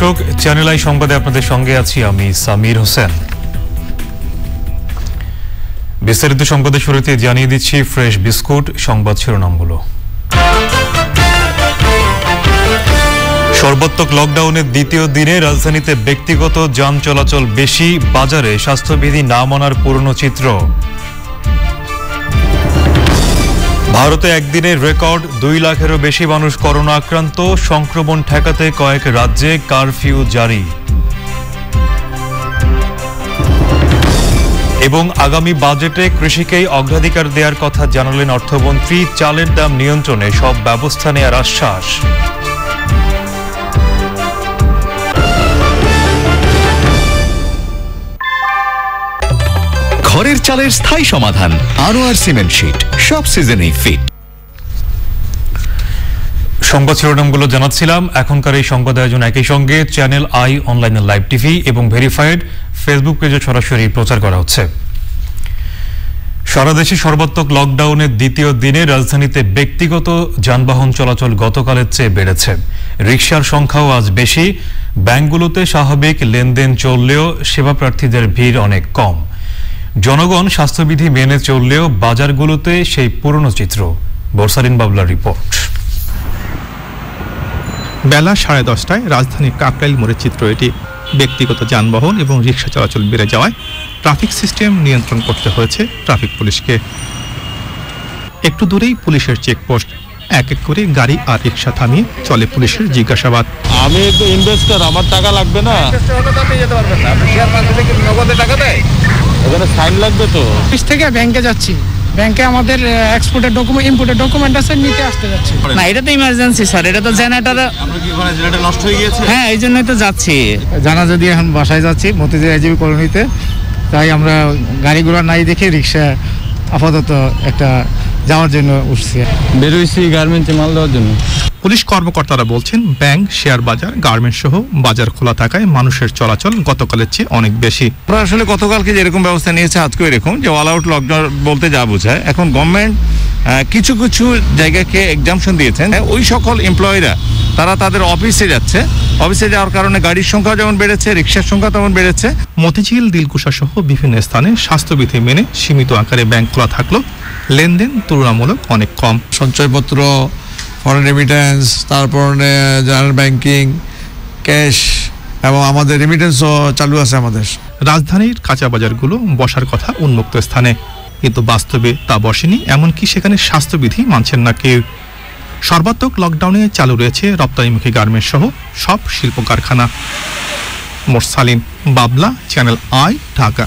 দর্শক, channel I সংবাদে আপনাদের সঙ্গে আছি আমি সামির হোসেন। বিস্তারিত সংবাদের শুরুতে জানিয়ে দিচ্ছি ফ্রেশ বিস্কুট সংবাদ শিরোনামগুলো। সর্বাত্মক লকডাউনের দ্বিতীয় দিনে রাজধানীতে ব্যক্তিগত যান চলাচল বেশি, বাজারে স্বাস্থ্যবিধি না মানার পুরনো চিত্র। ভারতে একদিনের রেকর্ড 2 লাখেরও বেশি মানুষ করোনা আক্রান্ত, সংক্রমণ ঠেকাতে কয়েক রাজ্যে কারফিউ জারি। এবং আগামী বাজেটে কৃষিকেই অগ্রাধিকার দেওয়ার কথা জানালেন অর্থমন্ত্রী, চালের দাম নিয়ন্ত্রণে সব ব্যবস্থা নেওয়ার আশ্বাস। ঘরের চালের স্থায়ী সমাধান আনোয়ার সিমেন্ট শীট, সব সিজনেই ফিট। সংবাদ শিরোনামগুলো জানাচ্ছিলাম। এখনকার এই সংবাদ আয়োজন একই সঙ্গে চ্যানেল আই অনলাইনে লাইভ টিভি এবং ভেরিফাইড ফেসবুক পেজে সরাসরি প্রচার করা হচ্ছে। সারা দেশে সর্বাত্মক লকডাউনের দ্বিতীয় দিনে রাজধানীতে ব্যক্তিগত যানবাহন চলাচল গতকালের চেয়ে বেড়েছে। রিকশার সংখ্যাও আজ বেশি। ব্যাংকগুলোতে স্বাভাবিক লেনদেন চললেও সেবা প্রার্থীদের ভিড় অনেক কম। জনগণ স্বাস্থ্যবিধি মেনে চললেও বাজারগুলোতে সেই পুরনো চিত্র। বর্ষালিন বাবলার রিপোর্ট। বেলা 10:30টায় রাজধানীর কাকরাইল মোড়ের চিত্র এটি। ব্যক্তিগত যানবাহন এবং রিকশা চলাচল বেড়ে যাওয়ায় ট্রাফিক সিস্টেম নিয়ন্ত্রণ করতে হয়েছে ট্রাফিক পুলিশকে। একটু দূরেই পুলিশের চেকপোস্ট। এক এক করে গাড়ি আর রিকশা থামিয়ে চলে পুলিশের জিজ্ঞাসাবাদ। আমি তো ইনভেস্টর, আমার টাকা লাগবে না। ওখানে সাইন লাগবে তো। অফিস থেকে ব্যাংকে যাচ্ছি, ব্যাংকে আমাদের এক্সপোর্টের ডকুমেন্ট ইম্পোর্টের ডকুমেন্ট আছে, নিতে আসতে যাচ্ছি। না, এটা তো ইমার্জেন্সি স্যার, এটা তো জেনারেটর। আমরা কি ওখানে জেনারেটর নষ্ট হয়ে গিয়েছে? হ্যাঁ, এই জন্যই তো যাচ্ছি। জানাজা দিয়ে এখন বাসায় যাচ্ছি মতিঝিল আইজিবি কলোনিতে। তাই আমরা গাড়িগুলো নাই দেখে রিক্সা আপাতত একটা যাওয়ার জন্য উঠছি। বেরোইছি গার্মেন্টসে মাল দেওয়ার জন্য। পুলিশ কর্মকর্তারা বলছেন, ব্যাংক, শেয়ার বাজার, গার্মেন্টস সহ বাজার খোলা থাকায় মানুষের চলাচল গতকালের চেয়ে অনেক বেশি। আমরা আসলে গতকালকে যেরকম ব্যবস্থা নিয়েছে আজকেও এরকম, যে অল আউট লকডাউন বলতে যা বোঝায়। এখন গভর্নমেন্ট কিছু কিছু জায়গাকে এক্সাম্পশন দিয়েছেন। ওই সকল এমপ্লয়িরা তারা তাদের অফিসে যাচ্ছে। অফিসে যাওয়ার কারণে গাড়ির সংখ্যা যেমন বেড়েছে, রিক্সার সংখ্যা তেমন বেড়েছে। মতিঝিল, দিলকুশা সহ বিভিন্ন স্থানে স্বাস্থ্যবিধি মেনে সীমিত আকারে ব্যাংক খোলা থাকলেও লেনদেন তুলনামূলক অনেক কম। সঞ্চয়পত্র, ফরেন রেমিটেন্স, তারপর জেনারেল ব্যাংকিং, ক্যাশ এবং আমাদের রেমিটেন্সও চালু আছে আমাদের। রাজধানীর কাঁচা বাজারগুলো বসার কথা উন্মুক্ত স্থানে, কিন্তু বাস্তবে তা বসেনি। এমনকি সেখানে স্বাস্থ্যবিধি মানছেন না কেউ। সর্বাত্মক লকডাউনে চালু রয়েছে রপ্তানিমুখী গার্মেন্টস সহ সব শিল্প কারখানা। মোরসালিন বাবলা, চ্যানেল আই, ঢাকা।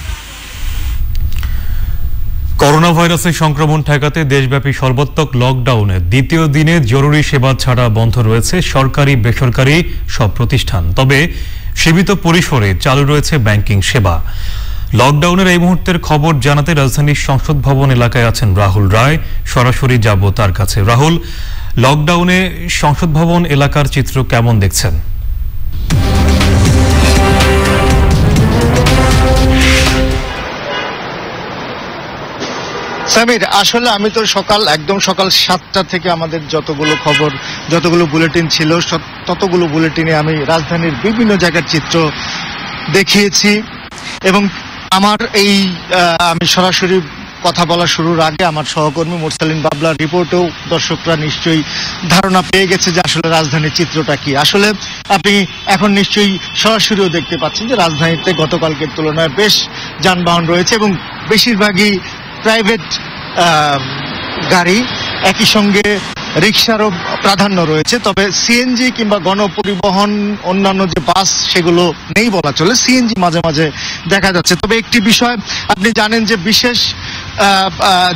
করোনা ভাইরাসের সংক্রমণ ঠেকাতে দেশব্যাপী সর্বাত্মক লকডাউনে দ্বিতীয় দিনে জরুরি সেবা ছাড়া বন্ধ রয়েছে সরকারি বেসরকারি সব প্রতিষ্ঠান। তবে সীমিত পরিসরে চালু রয়েছে ব্যাংকিং সেবা। লকডাউনের এই মুহূর্তের খবর জানাতে রাজধানীর সংসদ ভবন এলাকায় আছেন রাহুল রায়। সরাসরি যাব তার কাছে। রাহুল, লকডাউনে সংসদ ভবন এলাকার চিত্র কেমন দেখছেন? সামির, আসলে আমি তো একদম সকাল 7টা থেকে আমাদের যতগুলো খবর, যতগুলো বুলেটিন ছিল ততগুলো বুলেটিনে আমি রাজধানীর বিভিন্ন জায়গার চিত্র দেখিয়েছি। এবং আমার আমি সরাসরি কথা বলা শুরুর আগে আমার সহকর্মী মোরসালিন বাবলার রিপোর্টেও দর্শকরা নিশ্চয়ই ধারণা পেয়ে গেছে যে আসলে রাজধানীর চিত্রটা কি। আসলে আপনি এখন নিশ্চয়ই সরাসরিও দেখতে পাচ্ছেন যে রাজধানীতে গতকালকের তুলনায় বেশ যানবাহন রয়েছে এবং বেশিরভাগই প্রাইভেট গাড়ি, একই সঙ্গে রিকশারও প্রাধান্য রয়েছে। তবে সিএনজি কিংবা গণপরিবহন, অন্যান্য যে বাস, সেগুলো নেই বলা চলে। সিএনজি মাঝে মাঝে দেখা যাচ্ছে। তবে একটি বিষয় আপনি জানেন যে বিশেষ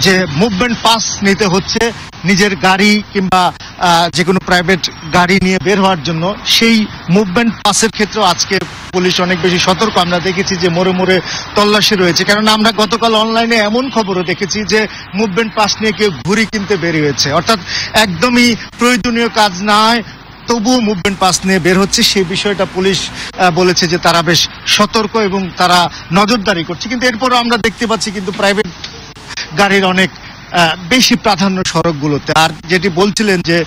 যে মুভমেন্ট পাস নিতে হচ্ছে নিজের গাড়ি কিংবা যে কোনো প্রাইভেট গাড়ি নিয়ে বের হওয়ার জন্য। সেই মুভমেন্ট পাসের ক্ষেত্রে আজকে পুলিশ অনেক বেশি সতর্ক। আমরা দেখেছি যে মোড়ে মোড়ে তল্লাশি রয়েছে, কারণ আমরা গতকাল অনলাইনে এমন খবরও দেখেছি যে মুভমেন্ট পাস নিয়ে কেউ ঘুড়ি কিনতে বেরিয়ে হয়েছে। অর্থাৎ একদমই প্রয়োজনীয় কাজ নয়, তবুও মুভমেন্ট পাস নিয়ে বের হচ্ছে। সেই বিষয়টা পুলিশ বলেছে যে তারা বেশ সতর্ক এবং তারা নজরদারি করছে। কিন্তু এরপরও আমরা দেখতে পাচ্ছি কিন্তু প্রাইভেট গাড়ির অনেক বেশি প্রাধান্য সড়কগুলোতে। আর যেটি বলছিলেন যে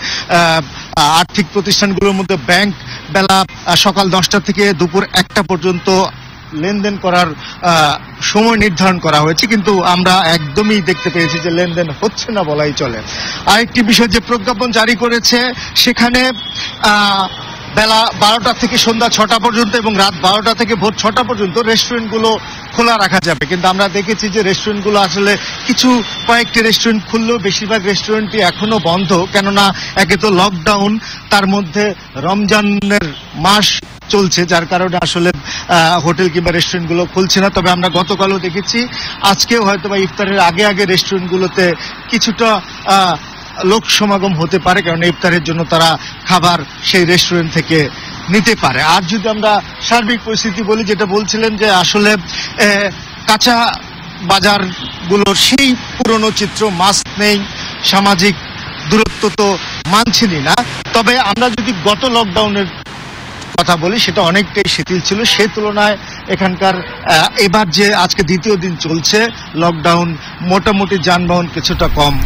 আর্থিক প্রতিষ্ঠানগুলোর মধ্যে ব্যাংক বেলা সকাল 10টা থেকে দুপুর 1টা পর্যন্ত লেনদেন করার সময় নির্ধারণ করা হয়েছে, কিন্তু আমরা একদমই দেখতে পেয়েছি যে লেনদেন হচ্ছে না বলাই চলে। আরেকটি বিষয়, যে প্রজ্ঞাপন জারি করেছে সেখানে বেলা 12টা থেকে সন্ধ্যা 6টা পর্যন্ত এবং রাত 12টা থেকে ভোর 6টা পর্যন্ত রেস্টুরেন্টগুলো খোলা রাখা যাবে, কিন্তু আমরা দেখেছি যে রেস্টুরেন্টগুলো আসলে কয়েকটি রেস্টুরেন্ট খুললেও বেশিরভাগ রেস্টুরেন্টই এখনো বন্ধ, কেননা একে তো লকডাউন, তার মধ্যে রমজানের মাস চলছে, যার কারণে আসলে হোটেল কিংবা রেস্টুরেন্টগুলো খুলছে না। তবে আমরা গতকালও দেখেছি, আজকেও হয়তো বা ইফতারের আগে আগে রেস্টুরেন্টগুলোতে কিছুটা লোক সমাগম হতে পারে, কারণ ইফতারের জন্য তারা খাবার সেই রেস্টুরেন্ট থেকে নিতে পারে। আর যদি আমরা সার্বিক পরিস্থিতি বলি, যেটা বলছিলেন যে আসলে কাঁচা বাজারগুলোর সেই পুরনো চিত্র, মাস্ক নেই, সামাজিক দূরত্ব তো মানছেনই না। তবে আমরা যদি গত লকডাউনের কথা বলি, সেটা অনেকটাই শিথিল ছিল, সেই তুলনায় এখানকার এবার যে আজকে দ্বিতীয় দিন চলছে লকডাউন, মোটামুটি যানবাহন কিছুটা কম।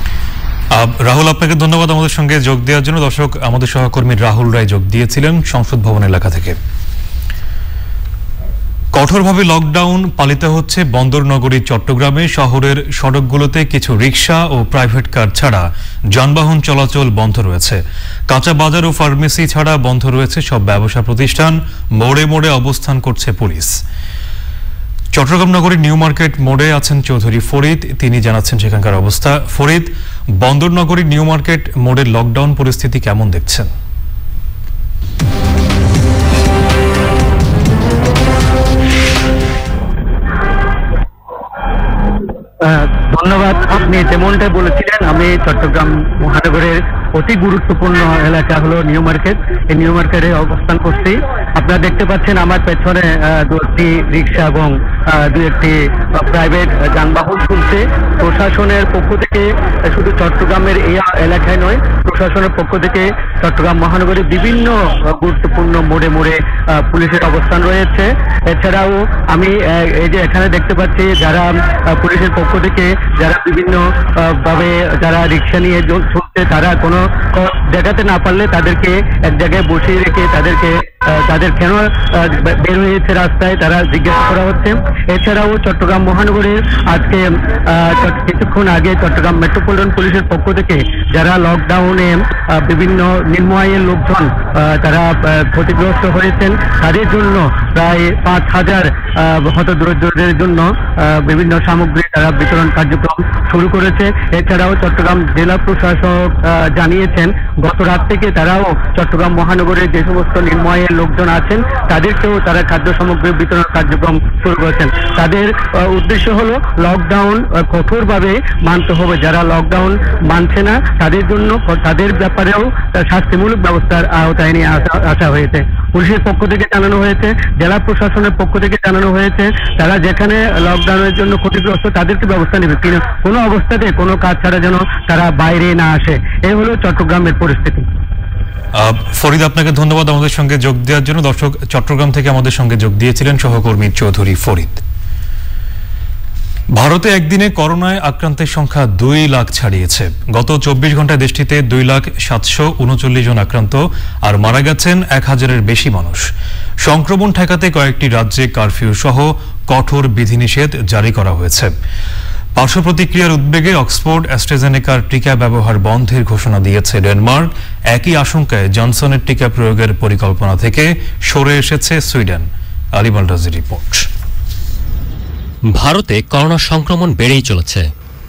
রাহুল, আপনাকে ধন্যবাদ আমাদের সঙ্গে যোগ দেওয়ার জন্য। দর্শক, আমাদের সহকর্মী রাহুল রায় যোগ দিয়েছিলেন সংসদ ভবন এলাকা থেকে। কঠোরভাবে লকডাউন পালিত হচ্ছে বন্দরনগরী চট্টগ্রামে। শহরের সড়কগুলোতে কিছু রিকশা ও প্রাইভেট কার ছাড়া যানবাহন চলাচল বন্ধ রয়েছে। কাঁচা বাজার ও ফার্মেসি ছাড়া বন্ধ রয়েছে সব ব্যবসা প্রতিষ্ঠান। মোড়ে মোড়ে অবস্থান করছে পুলিশ। চট্টগ্রাম নগরীর নিউ মার্কেট মোড়ে আছেন চৌধুরী ফরিদ, তিনি জানাচ্ছেন সেখানকার অবস্থা। ফরিদ, বন্দরনগরীর নিউ মার্কেট মোড়ের লকডাউন পরিস্থিতি কেমন দেখছেন? ধন্যবাদ। আপনি যেমনটাই বলেছিলেন, আমি চট্টগ্রাম মহানগরের অতি গুরুত্বপূর্ণ এলাকা হলো নিউ মার্কেট। এই নিউ মার্কেটে অবস্থান করছি। আপনারা দেখতে পাচ্ছেন আমার পেছনে দুটি রিক্সা এবং দু একটি প্রাইভেট যানবাহন চলছে। প্রশাসনের পক্ষ থেকে শুধু চট্টগ্রামের এই এলাকায় নয়, প্রশাসনের পক্ষ থেকে চট্টগ্রাম মহানগরের বিভিন্ন গুরুত্বপূর্ণ মোড়ে মোড়ে পুলিশের অবস্থান রয়েছে। এছাড়াও আমি এই যে এখানে দেখতে পাচ্ছি, যারা পুলিশের পক্ষ থেকে যারা বিভিন্ন ভাবে যারা রিক্সা নিয়ে চলছে, তারা কোনো জায়গাতে না পারলে তাদেরকে এক জায়গায় বসিয়ে রেখে তাদের কেন বের হয়েছে রাস্তায় তারা জিজ্ঞাসা করা হচ্ছে। এছাড়াও চট্টগ্রাম মহানগরের আজকে কিছুক্ষণ আগে চট্টগ্রাম মেট্রোপলিটন পুলিশের পক্ষ থেকে যারা লকডাউনে বিভিন্ন নিম্ন আয়ের লোকজন তারা ক্ষতিগ্রস্ত হয়েছেন, তাদের জন্য প্রায় 5,000 হতদরিদ্রদের জন্য বিভিন্ন সামগ্রী তারা বিতরণ কার্যক্রম শুরু করেছে। এছাড়াও চট্টগ্রাম জেলা প্রশাসক জানিয়েছেন, গত রাত থেকে তারাও চট্টগ্রাম মহানগরের যে সমস্ত নিম্ন আয়ের লোকজন আছেন তাদেরকেও তারা খাদ্য সামগ্রী বিতরণ কার্যক্রম শুরু করেছেন। তাদের উদ্দেশ্য হলো লকডাউন কঠোরভাবে মানতে হবে। যারা লকডাউন মানছে না তাদের জন্য তাদের ব্যাপারেও শাস্তিমূলক ব্যবস্থার আওতায় নিয়ে আসা হয়েছে। পুলিশের পক্ষ থেকে জানানো হয়েছে, জেলা প্রশাসনের পক্ষ থেকে জানানো হয়েছে, তারা যেখানে লকডাউনের জন্য ক্ষতিগ্রস্ত তাদেরকে ব্যবস্থা নেবে, কিন্তু কোনো অবস্থাতে কোনো কাজ ছাড়া যেন তারা বাইরে না আসে। এই হলো চট্টগ্রামের পরিস্থিতি। ফরিদ, আপনাকে ধন্যবাদ আমাদের সঙ্গে যোগ দেওয়ার জন্য। দর্শক, চট্টগ্রাম থেকে আমাদের সঙ্গে যোগ দিয়েছিলেন সহকর্মী চৌধুরী ফরিদ। ভারতে একদিনে করোনায় আক্রান্তের সংখ্যা 2 লাখ ছাড়িয়েছে। গত 24 ঘন্টায় দেশটিতে 2,739 জন আক্রান্ত আর মারা গেছেন 1000-এর বেশি মানুষ। সংক্রমণ ঠেকাতে কয়েকটি রাজ্যে কারফিউ সহ কঠোর বিধিনিষেধ জারি করা হয়েছে। পার্শ্ব প্রতিক্রিয়ার উদ্বেগে অক্সফোর্ড অ্যাস্ট্রাজেনেকার টিকা ব্যবহার বন্ধের ঘোষণা দিয়েছে ডেনমার্ক। একই আশঙ্কায় জনসনের টিকা প্রয়োগের পরিকল্পনা থেকে সরে এসেছে সুইডেন। আলিমাল রাজির রিপোর্ট। ভারতে করোনা সংক্রমণ বেড়েই চলেছে।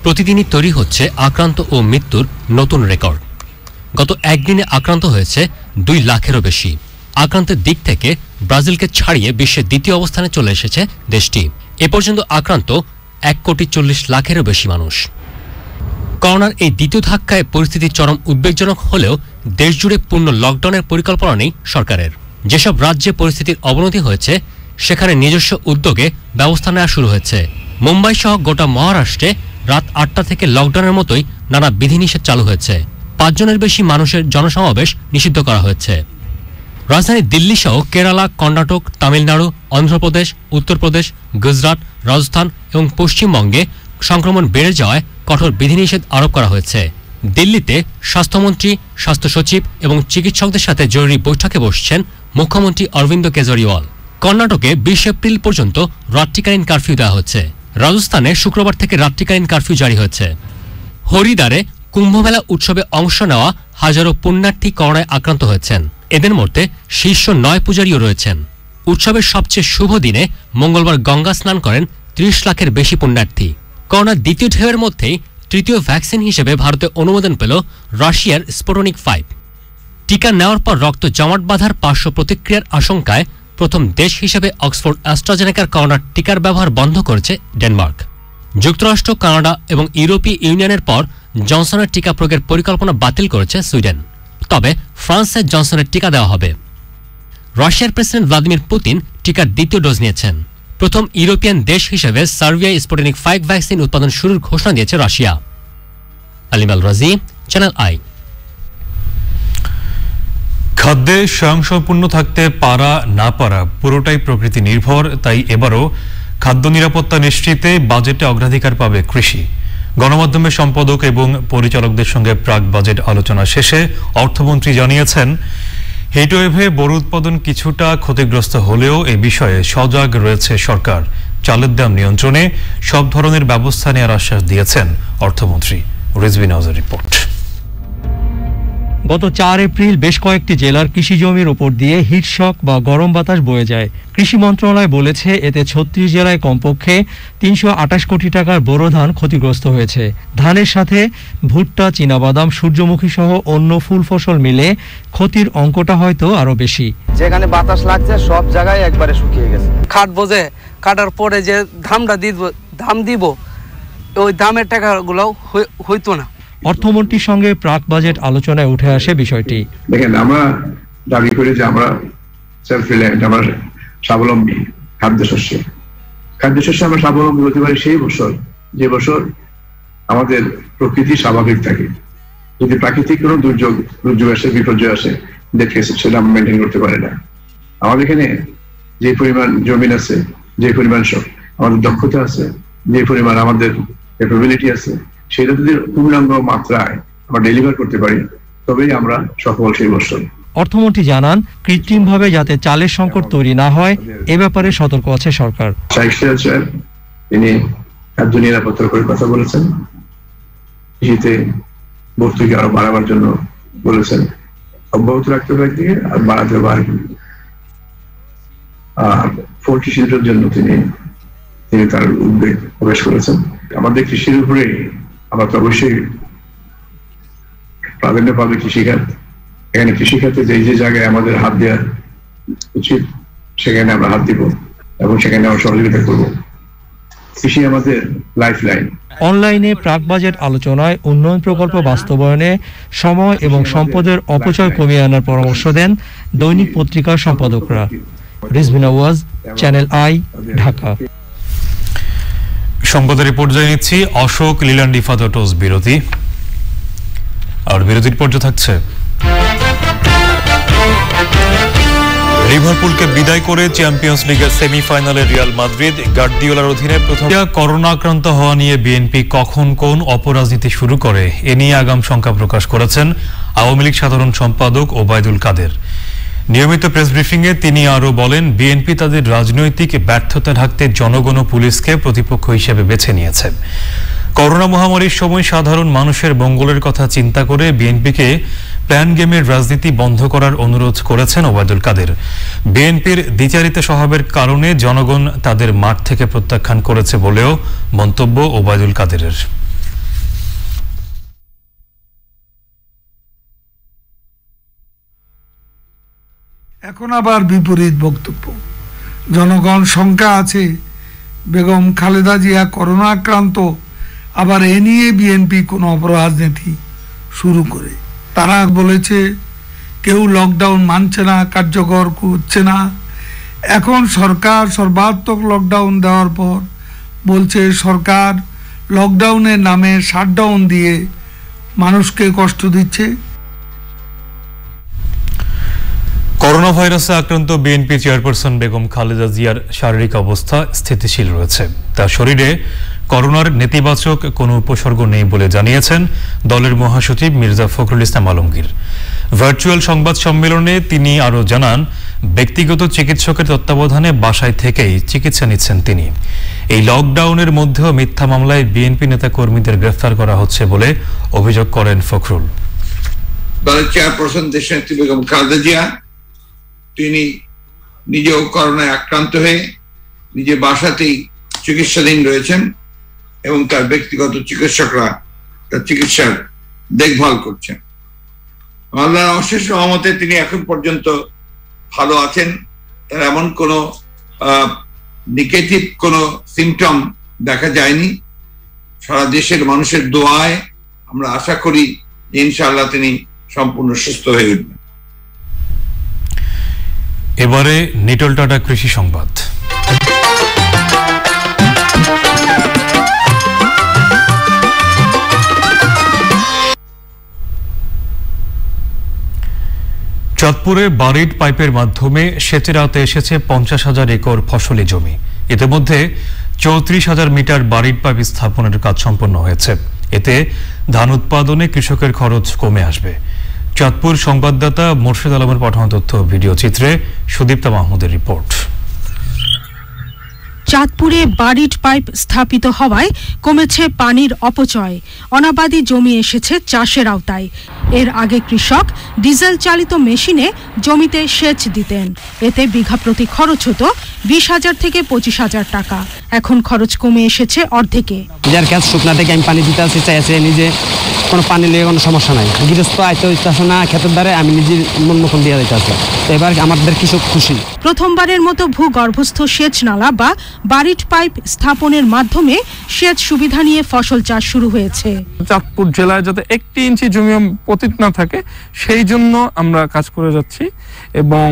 প্রতিদিনই তৈরি হচ্ছে আক্রান্ত ও মৃত্যুর নতুন রেকর্ড। গত একদিনে আক্রান্ত হয়েছে 2 লাখেরও বেশি। আক্রান্তের দিক থেকে ব্রাজিলকে ছাড়িয়ে বিশ্বের দ্বিতীয় অবস্থানে চলে এসেছে দেশটি। এ পর্যন্ত আক্রান্ত 1,40,00,000-এরও বেশি মানুষ। করোনার এই দ্বিতীয় ধাক্কায় পরিস্থিতি চরম উদ্বেগজনক হলেও দেশজুড়ে পূর্ণ লকডাউনের পরিকল্পনা নেই সরকারের। যেসব রাজ্যে পরিস্থিতির অবনতি হয়েছে সেখানে নিজস্ব উদ্যোগে ব্যবস্থা নেওয়া শুরু হয়েছে। মুম্বাই সহ গোটা মহারাষ্ট্রে রাত 8টা থেকে লকডাউনের মতোই নানা বিধিনিষেধ চালু হয়েছে। 5 জনের বেশি মানুষের জনসমাবেশ নিষিদ্ধ করা হয়েছে। রাজধানী দিল্লি সহ কেরালা, কর্ণাটক, তামিলনাড়ু, অন্ধ্রপ্রদেশ, উত্তরপ্রদেশ, গুজরাট, রাজস্থান এবং পশ্চিমবঙ্গে সংক্রমণ বেড়ে যাওয়ায় কঠোর বিধিনিষেধ আরোপ করা হয়েছে। দিল্লিতে স্বাস্থ্যমন্ত্রী, স্বাস্থ্য সচিব এবং চিকিৎসকদের সাথে জরুরি বৈঠকে বসছেন মুখ্যমন্ত্রী অরবিন্দ কেজরিওয়াল। কর্ণাটকে 20 এপ্রিল পর্যন্ত রাত্রিকালীন কারফিউ দেওয়া হচ্ছে। রাজস্থানে শুক্রবার থেকে রাত্রিকালীন কারফিউ জারি হয়েছে। হরিদ্বারে কুম্ভমেলা উৎসবে অংশ নেওয়া হাজারো পুণ্যার্থী করোনায় আক্রান্ত হয়েছেন। এদের মধ্যে শীর্ষ 9 পূজারীও রয়েছেন। উৎসবের সবচেয়ে শুভ দিনে মঙ্গলবার গঙ্গা স্নান করেন 30 লাখের বেশি পুণ্যার্থী। করোনার দ্বিতীয় ঢেউয়ের মধ্যেই তৃতীয় ভ্যাকসিন হিসেবে ভারতে অনুমোদন পেল রাশিয়ার স্পুটনিক 5। টিকা নেওয়ার পর রক্ত জমাট বাঁধার পার্শ্ব প্রতিক্রিয়ার আশঙ্কায় প্রথম দেশ হিসেবে অক্সফোর্ড অ্যাস্ট্রাজেনেকার করোনার টিকার ব্যবহার বন্ধ করেছে ডেনমার্ক। যুক্তরাষ্ট্র, কানাডা এবং ইউরোপীয় ইউনিয়নের পর জনসনের টিকা প্রয়োগের পরিকল্পনা বাতিল করেছে সুইডেন। তবে ফ্রান্সে জনসনের টিকা দেওয়া হবে। রাশিয়ার প্রেসিডেন্ট ভ্লাদিমির পুতিন টিকার দ্বিতীয় ডোজ নিয়েছেন। প্রথম ইউরোপিয়ান দেশ হিসেবে সার্বিয়ায় স্পুটনিক 5 ভ্যাকসিন উৎপাদন শুরুর ঘোষণা দিয়েছে রাশিয়া। আলিমাল রাজি, চ্যানেল আই। খাদ্যে স্বয়ংসম্পূর্ণ থাকতে পারা না পারা পুরোটাই প্রকৃতি নির্ভর। তাই এবারও খাদ্য নিরাপত্তা নিশ্চিতে বাজেটে অগ্রাধিকার পাবে কৃষি। গণমাধ্যমের সম্পাদক এবং পরিচালকদের সঙ্গে প্রাক বাজেট আলোচনা শেষে অর্থমন্ত্রী জানিয়েছেন, হিটওয়েভে বোরো উৎপাদন কিছুটা ক্ষতিগ্রস্ত হলেও এ বিষয়ে সজাগ রয়েছে সরকার। চালের দাম নিয়ন্ত্রণে সব ধরনের ব্যবস্থা নেওয়ার আশ্বাস দিয়েছেন অর্থমন্ত্রী। রিজভি নওয়াজের রিপোর্ট। গত 4 এপ্রিল বেশ কয়েকটি জেলার কৃষি জমির ওপর দিয়ে হিটশক বা গরম বাতাস বয়ে যায়। কৃষি মন্ত্রণালয় বলেছে এতে 36 জেলায় কমপক্ষে 328 কোটি টাকার বোরো ধান ক্ষতিগ্রস্ত হয়েছে। ধানের সাথে ভুট্টা, চীনাবাদাম, সূর্যমুখী সহ অন্য ফুল ফসল মিলে ক্ষতির অঙ্কটা হয়তো আরো বেশি। যেখানে বাতাস লাগছে সব জায়গায় একবারে শুকিয়ে গেছে। কাটবো যে কাটার পরে যে দাম দিব ওই দামের টাকাগুলো হইতো না। অর্থমন্ত্রীর সঙ্গে প্রাক বাজেট আলোচনায় উঠে আসে বিষয়টি। দেখেন, আমরা দাবি করি যে আমরা সেলফ রিলায়েন্ট, আমরা স্বাবলম্বী খাদ্যশস্য আমরা স্বাবলম্বী হতে পারি সেই বছর যে বছর আমাদের প্রকৃতি স্বাভাবিক থাকে। যদি প্রাকৃতিক কোনো দুর্যোগ আসে, বিপর্যয় আসে, দেখে সেটা আমরা মেনটেন করতে পারি না। আমাদের এখানে যে পরিমাণ জমিন আছে, যে পরিমাণ আমাদের দক্ষতা আছে, যে পরিমাণ আমাদের ক্যাপাবিলিটি আছে, সেটা যদি পূর্ণাঙ্গ মাত্রায় আমরা ডেলিভার করতে পারি তবেই আমরা সফল সেই বছর। অর্থমন্ত্রী জানান, কৃত্রিমভাবে যাতে চালের সংকট তৈরি না হয় এ ব্যাপারে সতর্ক আছে সরকার। তিনি খাদ্য নিরাপত্তার উপরে কথা বলেছেন, কৃষিতে ভর্তুকি আরো বাড়াবার জন্য বলেছেন, অব্যাহত রাখতে হবে একদিকে আর বাড়াতে হবে আরেকদিকে। আর পোল্ট্রি শিল্পের জন্য তিনি তার উদ্বেগ প্রকাশ করেছেন। আমাদের কৃষির উপরে আমরা তো অবশ্যই প্রাধান্য পাবে কৃষিখাত। এখানে কৃষিখাতে যে জায়গায় আমাদের হাত দেওয়া উচিত সেখানে আমরা হাত দিব এবং সেখানে আমরা সহযোগিতা করব। কৃষি আমাদের লাইফ লাইন। অনলাইনে প্রাক বাজেট আলোচনায় উন্নয়ন প্রকল্প বাস্তবায়নে সময় এবং সম্পদের অপচয় কমিয়ে আনার পরামর্শ দেন দৈনিক পত্রিকার সম্পাদকরা। Rizvi Nawaz, channel I, Dhaka. সংবাদের পর্যায়ে নিচ্ছি অশোক লিল্যান্ড ইফাদটোস বিরতি। আর বিরতির পর্যায়ে থাকছে লিভারপুলকে বিদায় করে চ্যাম্পিয়ন্স লিগের সেমিফাইনালে রিয়াল মাদ্রিদ। গার্দিওলার অধীনে প্রথম করোনা আক্রান্ত হওয়া নিয়ে বিএনপি কখন কোন অপরাজনীতি শুরু করে এ নিয়ে আগাম শঙ্কা প্রকাশ করেছেন আওয়ামী লীগ সাধারণ সম্পাদক ওবায়দুল কাদের। নিয়মিত প্রেস ব্রিফিংয়ে তিনি আরও বলেন, বিএনপি তাদের রাজনৈতিক ব্যর্থতা ঢাকতে জনগণ ও পুলিশকে প্রতিপক্ষ হিসেবে বেছে নিয়েছে। করোনা মহামারীর সময় সাধারণ মানুষের মঙ্গলের কথা চিন্তা করে বিএনপিকে প্ল্যান গেমের রাজনীতি বন্ধ করার অনুরোধ করেছেন ওবায়দুল কাদের। বিএনপির দ্বিচারিতা স্বভাবের কারণে জনগণ তাদের মাঠ থেকে প্রত্যাখ্যান করেছে বলেও মন্তব্য ওবায়দুল কাদেরের। এখন আবার বিপরীত বক্তব্য। জনগণ শঙ্কা আছে বেগম খালেদা জিয়া করোনা আক্রান্ত, আবার এ নিয়ে বিএনপি কোনো অপরাজনীতি শুরু করে। তারা বলেছে কেউ লকডাউন মানছে না, কার্যকর হচ্ছে না। এখন সরকার সর্বাত্মক লকডাউন দেওয়ার পর বলছে সরকার লকডাউনের নামে শাটডাউন দিয়ে মানুষকে কষ্ট দিচ্ছে। করোনা ভাইরাসে আক্রান্ত বিএনপি চেয়ারপারসন বেগম খালেদা জিয়ার শারীরিক অবস্থা স্থিতিশীল রয়েছে। তার শরীরে করোনার নেতিবাচক কোনো উপসর্গ নেই বলে জানিয়েছেন দলের মহাসচিব মির্জা ফখরুল ইসলাম আলমগীর। ভার্চুয়াল সংবাদ সম্মেলনে তিনি আরও জানান, ব্যক্তিগত চিকিৎসকের তত্ত্বাবধানে বাসায় থেকেই চিকিৎসা নিচ্ছেন তিনি। এই লকডাউনের মধ্যেও মিথ্যা মামলায় বিএনপি নেতা কর্মীদের গ্রেফতার করা হচ্ছে বলে অভিযোগ করেন ফখরুল। দলের চেয়ারপারসন দেশনেত্রী বেগম খালেদা জিয়া তিনি নিজেও করোনায় আক্রান্ত হয়ে নিজে বাসাতেই চিকিৎসাধীন রয়েছেন এবং তার ব্যক্তিগত চিকিৎসকরা তার চিকিৎসার দেখভাল করছেন। আল্লাহর অশেষ রহমতে তিনি এখন পর্যন্ত ভালো আছেন। তার এমন কোনো নেগেটিভ কোনো সিমটম দেখা যায়নি। সারা দেশের মানুষের দোয়ায় আমরা আশা করি যে ইনশাআল্লাহ তিনি সম্পূর্ণ সুস্থ হয়ে উঠবেন। এবারে নিটল টাটা কৃষি সংবাদ। চাঁদপুরে বারিড পাইপের মাধ্যমে সেচের আওতায় এসেছে 50,000 একর ফসলি জমি। ইতিমধ্যে 34,000 মিটার বারিড পাইপ স্থাপনের কাজ সম্পন্ন হয়েছে। এতে ধান উৎপাদনে কৃষকের খরচ কমে আসবে। চাঁদপুর সংবাদদাতা মোর্শেদ আলমের পাঠানো তথ্য ভিডিও চিত্রে সুদীপ্তা মাহমুদের রিপোর্ট। চাঁদপুরে বারিড পাইপ স্থাপিত হওয়ায় কমেছে পানির অপচয়, অনাবাদি জমি এসেছে চাষের আওতায়। এর আগে কৃষক ডিজেল চালিত মেশিনে জমিতে সেচ দিতেন। এতে বিঘা প্রতি খরচ হতো 20,000 থেকে 25,000 টাকা। এখন খরচ কমে এসেছে অর্ধেকে। যার কাজ শুকনা থেকে আমি পানি দিতে আসি, চাইছে নিজে কোনো পানি নিয়ে কোনো সমস্যা নাই। গৃহস্থ আইতে হইতেছে না, ক্ষেতের দ্বারে আমি নিজের মন মতন দিয়ে দিতে আসি। এবার আমাদের কৃষক খুশি। প্রথমবারের মতো ভূগর্ভস্থ সেচ নালা বা বারিড পাইপ স্থাপনের মাধ্যমে সেচ সুবিধা নিয়ে ফসল চাষ শুরু হয়েছে। চাঁদপুর জেলায় যাতে 1 ইঞ্চি জমি পতিত না থাকে সেই জন্য আমরা কাজ করে যাচ্ছি এবং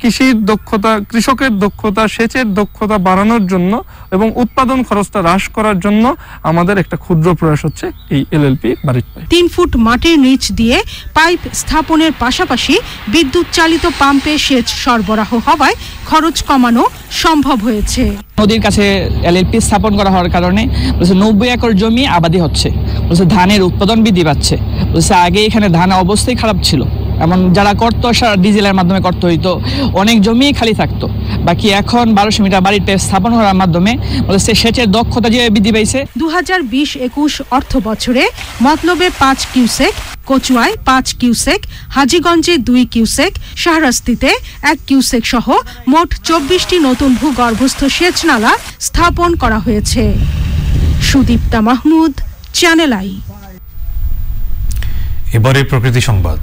কৃষির দক্ষতা, কৃষকের দক্ষতা, সেচের দক্ষতা বাড়ানোর জন্য এবং উৎপাদন খরচটা হ্রাস করার জন্য আমাদের একটা ক্ষুদ্র প্রয়াস হচ্ছে এই এলএলপি বারিড পাইপ। 3 ফুট মাটির নিচ দিয়ে পাইপ স্থাপনের পাশাপাশি বিদ্যুৎ চালিত পাম্পে সেচ সরবরাহ হওয়ায় খরচ কমানো সম্ভব হয়েছে। নদীর কাছে এলএলপি স্থাপন করা হওয়ার কারণে 90 একর জমি আবাদি হচ্ছে। ধানের উৎপাদন বৃদ্ধি পাচ্ছে। আগে এখানে ধান অবস্থাই খারাপ ছিল, এমন যারা করতো ডিজেলের মাধ্যমে করতে হইতো, অনেক জমি খালি থাকতো। বাকি এখন 1200 মিটার বারিড পাইপ স্থাপন করার মাধ্যমে সেচের দক্ষতা যে বৃদ্ধি পাইছে। 2020-21 অর্থ বছরে মতলবে 5 কিউসেক, কচুয়ায় 5 কিউসেক, হাজীগঞ্জে 2 কিউসেক, শাহরাস্তিতে 1 কিউসেক সহ মোট 24টি নতুন ভূগর্ভস্থ সেচ নালা স্থাপন করা হয়েছে। Sudipta Mahmud, channel I. এবারে প্রকৃতি সংবাদ।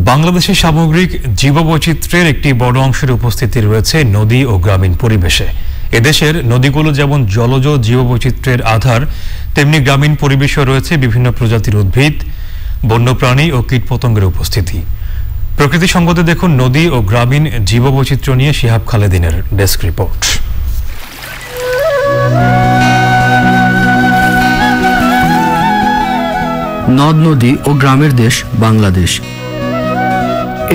বাংলাদেশের সামগ্রিক জীববৈচিত্র্যের একটি বড় অংশের উপস্থিতি রয়েছে নদী ও গ্রামীণ পরিবেশে। এদেশের নদীগুলো যেমন জলজ জীববৈচিত্র্যের আধার, তেমনি গ্রামীণ পরিবেশে রয়েছে বিভিন্ন প্রজাতির উদ্ভিদ, বন্যপ্রাণী ও কীটপতঙ্গের উপস্থিতি। প্রকৃতি সংবাদে দেখুন নদী ও গ্রামীণ জীববৈচিত্র্য নিয়ে শিহাব খালেদিনের ডেস্ক রিপোর্ট। নদ নদী ও গ্রামের দেশ বাংলাদেশ।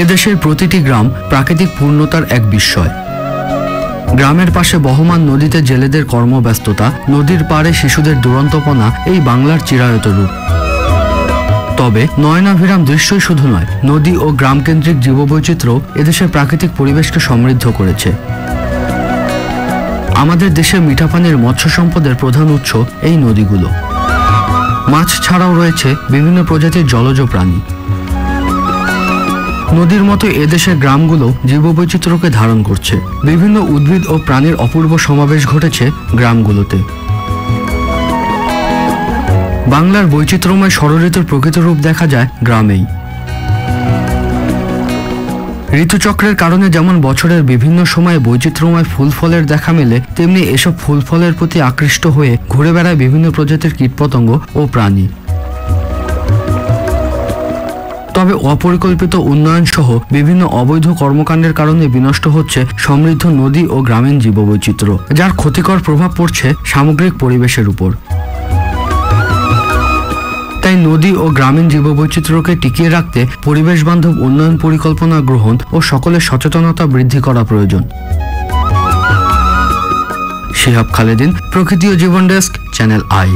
এদেশের প্রতিটি গ্রাম প্রাকৃতিক পূর্ণতার এক বিস্ময়। গ্রামের পাশে বহমান নদীতে জেলেদের কর্মব্যস্ততা, নদীর পাড়ে শিশুদের দুরন্তপনা এই বাংলার চিরায়ত রূপ। তবে নয়নাভিরাম দৃশ্যই শুধু নয়, নদী ও গ্রামকেন্দ্রিক জীববৈচিত্র্য এদেশের প্রাকৃতিক পরিবেশকে সমৃদ্ধ করেছে। আমাদের দেশের মিঠা পানির মৎস্য সম্পদের প্রধান উৎস এই নদীগুলো। মাছ ছাড়াও রয়েছে বিভিন্ন প্রজাতির জলজ প্রাণী। নদীর মতো এদেশের গ্রামগুলো জীববৈচিত্র্যকে ধারণ করছে। বিভিন্ন উদ্ভিদ ও প্রাণীর অপূর্ব সমাবেশ ঘটেছে গ্রামগুলোতে। বাংলার বৈচিত্র্যময় ষড়ঋতুর প্রকৃত রূপ দেখা যায় গ্রামেই। ঋতুচক্রের কারণে যেমন বছরের বিভিন্ন সময়ে বৈচিত্র্যময় ফুল ফলের দেখা মেলে, তেমনি এসব ফুল ফলের প্রতি আকৃষ্ট হয়ে ঘুরে বেড়ায় বিভিন্ন প্রজাতির কীটপতঙ্গ ও প্রাণী। তবে অপরিকল্পিত উন্নয়ন সহ বিভিন্ন অবৈধ কর্মকাণ্ডের কারণে বিনষ্ট হচ্ছে সমৃদ্ধ নদী ও গ্রামীণ জীববৈচিত্র্য, যার ক্ষতিকর প্রভাব পড়ছে সামগ্রিক পরিবেশের উপর। তাই তাই নদী ও গ্রামীণ জীববৈচিত্র্যকে টিকিয়ে রাখতে পরিবেশ বান্ধব উন্নয়ন পরিকল্পনা গ্রহণ ও সকলের সচেতনতা বৃদ্ধি করা প্রয়োজন। শিহাব খালেদিন, প্রকৃতি ও জীবন ডেস্ক, চ্যানেল আই।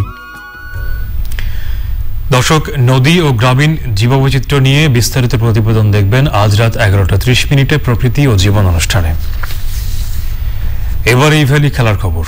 দর্শক, নদী ও গ্রামীণ জীববৈচিত্র্য নিয়ে বিস্তারিত প্রতিবেদন দেখবেন আজ রাত 11:30 প্রকৃতি ও জীবন অনুষ্ঠানে। এবার এই ভ্যালি খেলার খবর।